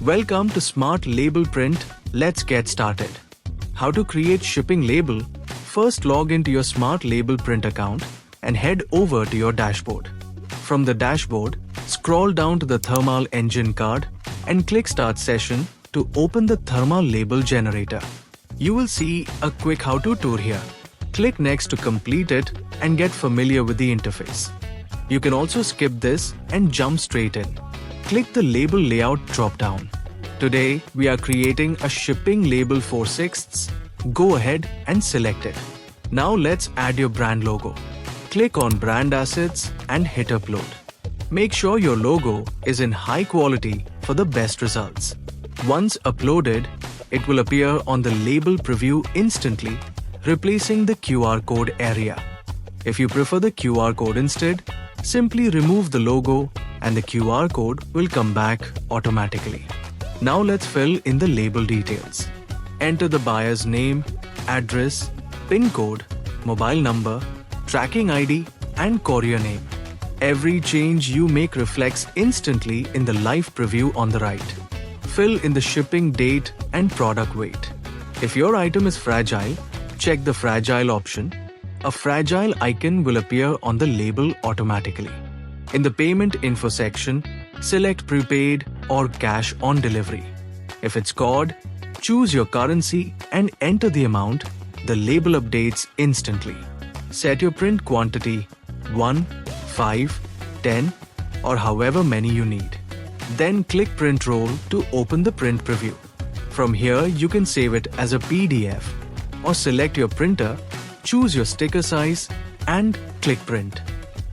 Welcome to Smart Label Print. Let's get started. How to create shipping label? First, log into your Smart Label Print account and head over to your dashboard. From the dashboard, scroll down to the Thermal Engine card and click Start Session to open the Thermal Label Generator. You will see a quick how-to tour here. Click Next to complete it and get familiar with the interface. You can also skip this and jump straight in. Click the Label Layout drop-down. Today, we are creating a shipping label 4/6. Go ahead and select it. Now let's add your brand logo. Click on Brand Assets and hit Upload. Make sure your logo is in high quality for the best results. Once uploaded, it will appear on the label preview instantly, replacing the QR code area. If you prefer the QR code instead, simply remove the logo and the QR code will come back automatically. Now let's fill in the label details. Enter the buyer's name, address, PIN code, mobile number, tracking ID, and courier name. Every change you make reflects instantly in the live preview on the right. Fill in the shipping date and product weight. If your item is fragile, check the fragile option. A fragile icon will appear on the label automatically. In the payment info section, select prepaid or cash on delivery. If it's COD, choose your currency and enter the amount. The label updates instantly. Set your print quantity 1, 5, 10 or however many you need. Then click Print Roll to open the print preview. From here, you can save it as a PDF or select your printer, choose your sticker size and click Print.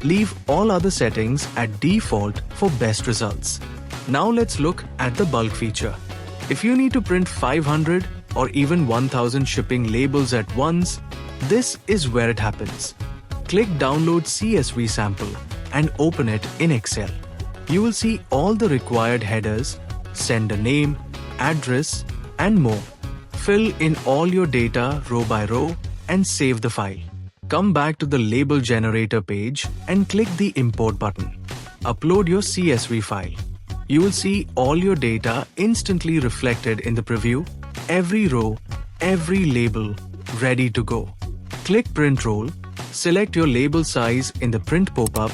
Leave all other settings at default for best results. Now let's look at the bulk feature. If you need to print 500 or even 1000 shipping labels at once, this is where it happens. Click Download CSV Sample and open it in Excel. You will see all the required headers, sender name, address, and more. Fill in all your data row by row and save the file. Come back to the label generator page and click the Import button. Upload your CSV file. You will see all your data instantly reflected in the preview, every row, every label, ready to go. Click Print Roll, select your label size in the print pop-up,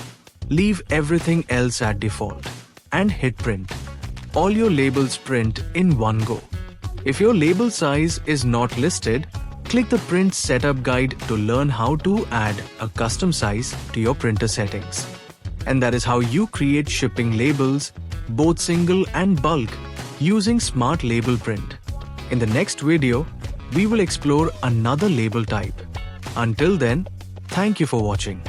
leave everything else at default, and hit Print. All your labels print in one go. If your label size is not listed, click the Print Setup Guide to learn how to add a custom size to your printer settings. And that is how you create shipping labels, both single and bulk, using Smart Label Print. In the next video, we will explore another label type. Until then, thank you for watching.